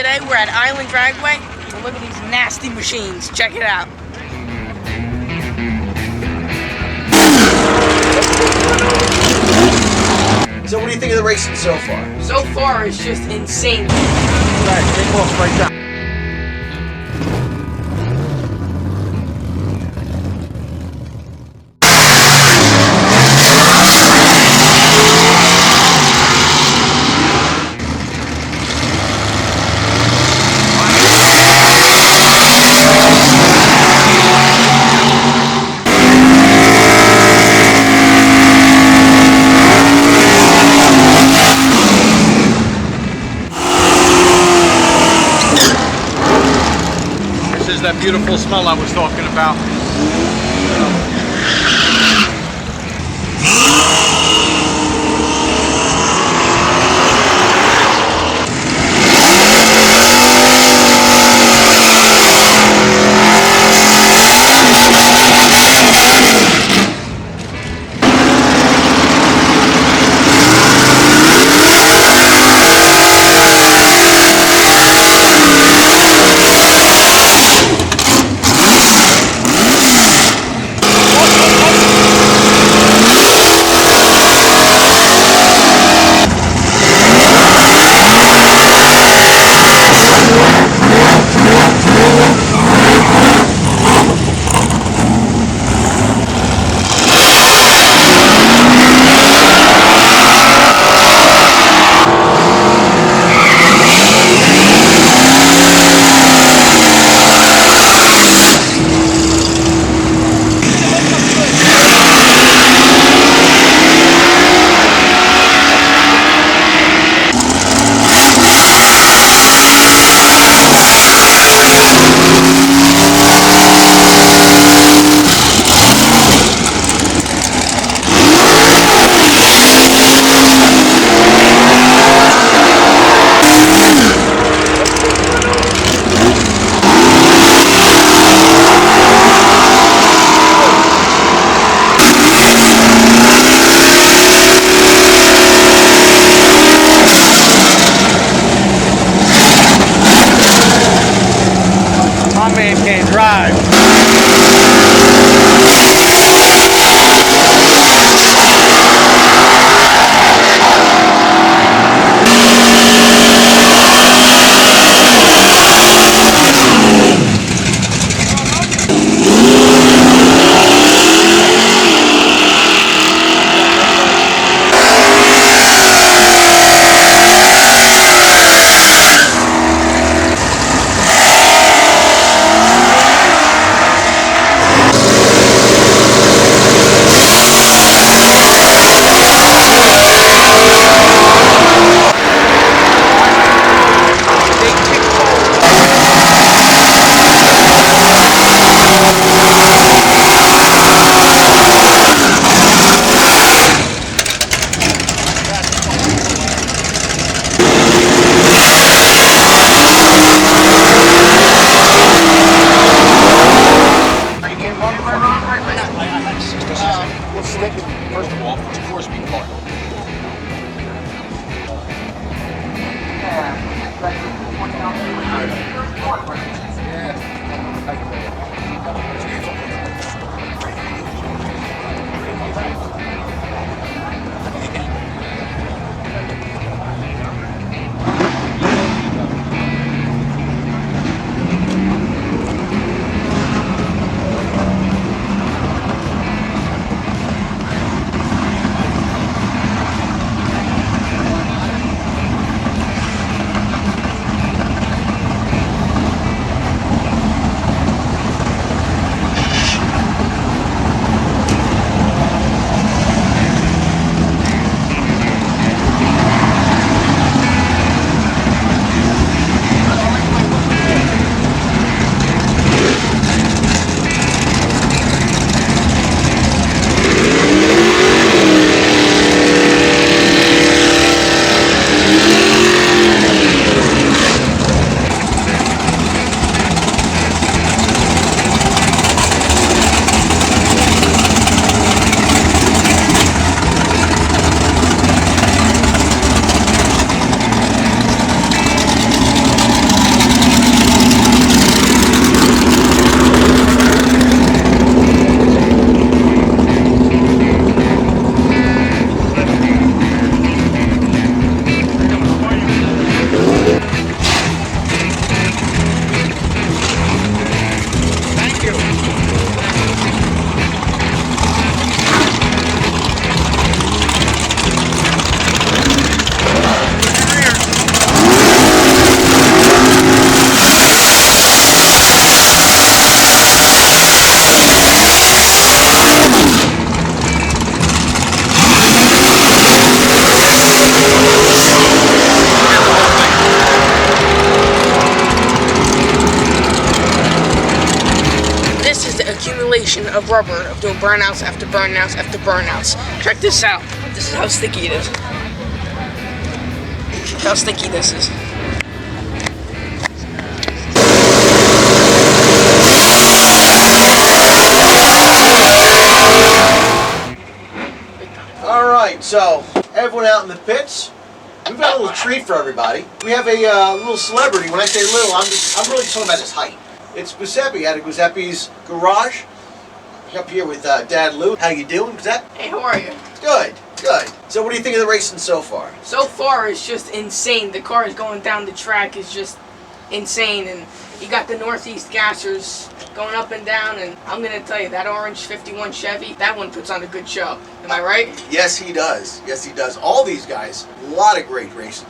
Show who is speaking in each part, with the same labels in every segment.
Speaker 1: today we're at Island Dragway. And look at these nasty machines. Check it out.
Speaker 2: So what do you think of the racing so far?
Speaker 1: So far, it's just insane.
Speaker 2: Alright, take off right down.
Speaker 3: That beautiful smell I was talking about. First of all, it's a 4-speed car.
Speaker 1: repetition of rubber, of doing burnouts after burnouts after burnouts. Check this out. This is how sticky it is. Look how sticky this is.
Speaker 2: All right, so everyone out in the pits, we've got a little treat for everybody. We have a little celebrity. When I say little, I'm really talking about his height. It's Giuseppe out of Giuseppe's Garage. Up here with Dad Lou. How you doing, Giuseppe?
Speaker 1: Hey, how are you?
Speaker 2: Good, good. So what do you think of the racing so far?
Speaker 1: So far, it's just insane. The car is going down the track is just insane, and you got the Northeast gassers going up and down, and I'm going to tell you, that orange 51 Chevy, that one puts on a good show. Am I right?
Speaker 2: Yes, he does. Yes, he does. All these guys, a lot of great racing.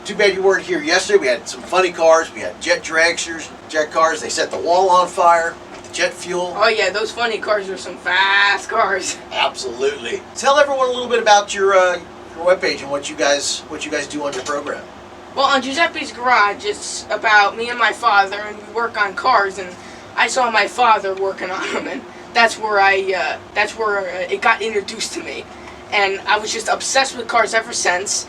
Speaker 2: Too bad you weren't here yesterday. We had some funny cars. We had jet dragsters, jet cars. They set the wall on fire. Jet fuel.
Speaker 1: Oh yeah, those funny cars are some fast cars.
Speaker 2: Absolutely. Tell everyone a little bit about your webpage and what you guys do on your program.
Speaker 1: Well, on Giuseppe's Garage, it's about me and my father, and we work on cars. And I saw my father working on them, and that's where it got introduced to me. And I was just obsessed with cars ever since.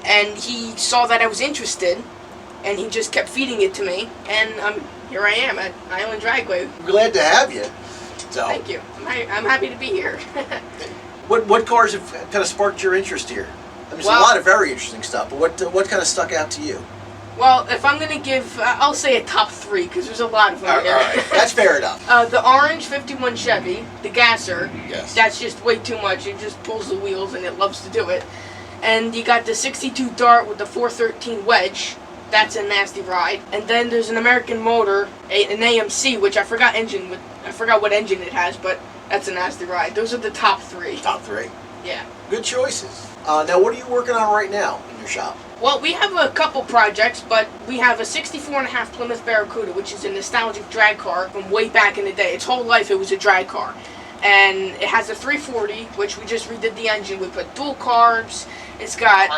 Speaker 1: And he saw that I was interested, and he just kept feeding it to me. And here I am at Island Dragway.
Speaker 2: I'm glad to have you. So,
Speaker 1: thank you. I'm happy to be here.
Speaker 2: what cars have kind of sparked your interest here? I mean, there's a lot of very interesting stuff, but what kind of stuck out to you?
Speaker 1: Well, if I'm going to give, I'll say a top three, because there's a lot of them
Speaker 2: all
Speaker 1: here.
Speaker 2: right. That's fair enough.
Speaker 1: The orange 51 Chevy, the gasser,
Speaker 2: yes.
Speaker 1: That's just way too much. It just pulls the wheels, and it loves to do it. And you got the 62 Dart with the 413 wedge. That's a nasty ride. And then there's an American motor, an AMC, which I forgot what engine it has, but that's a nasty ride. Those are the top three.
Speaker 2: Top three.
Speaker 1: Yeah.
Speaker 2: Good choices. Now, what are you working on right now in your shop?
Speaker 1: Well, we have a couple projects, but we have a 64.5 Plymouth Barracuda, which is a nostalgic drag car from way back in the day. Its whole life it was a drag car. And it has a 340, which we just redid the engine. We put dual carbs. It's got,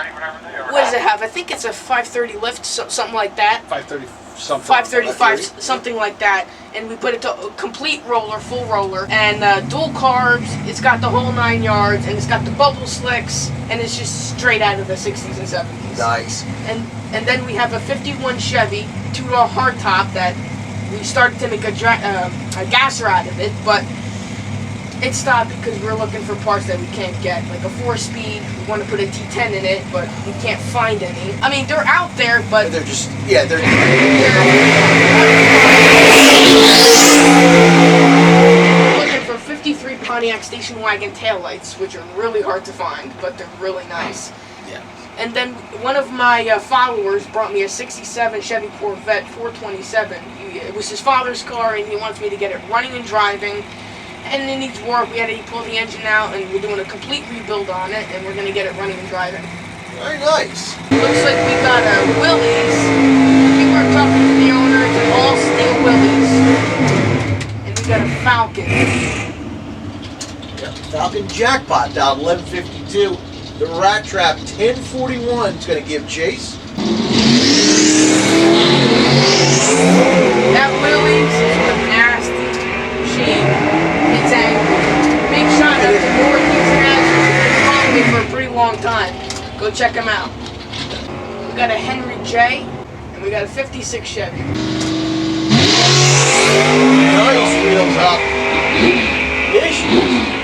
Speaker 1: what does it have? I think it's a 530 lift, something like that.
Speaker 3: 530 something.
Speaker 1: 535, something like that. And we put it to a complete roller, full roller. And dual carbs, it's got the whole 9 yards, and it's got the bubble slicks, and it's just straight out of the 60s and 70s.
Speaker 2: Nice.
Speaker 1: And then we have a 51 Chevy, two-door hardtop that we started to make a gasser out of it, but it stopped because we were looking for parts that we can't get, like a 4-speed. We want to put a T10 in it, but we can't find any. I mean, they're out there, but
Speaker 2: they're just, yeah, they're
Speaker 1: looking for 53 Pontiac station wagon taillights, which are really hard to find, but they're really nice.
Speaker 2: Yeah.
Speaker 1: And then one of my followers brought me a 67 Chevy Corvette 427. It was his father's car, and he wants me to get it running and driving. And it needs work. We had to pull the engine out, and we're doing a complete rebuild on it, and we're going to get it running and driving.
Speaker 2: Very nice.
Speaker 1: Looks like we got a Willys. People are talking to the owner. It's an all-steel Willys. And we got a Falcon.
Speaker 2: Yeah, Falcon Jackpot down 1152. The Rat Trap 1041 is going to give chase.
Speaker 1: That Willys is a nasty machine. It's a big shot of the Northeast gassers. It's been following me for a pretty long time. Go check them out. We got a Henry J, and we got a 56 Chevy.
Speaker 2: Nice wheels up. Issues.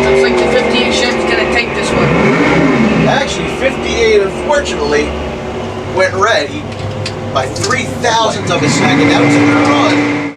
Speaker 1: Looks like the 58 Chevy's gonna take this one.
Speaker 2: Actually, 58 unfortunately went red. He by 3,000ths of a second. That was a good run.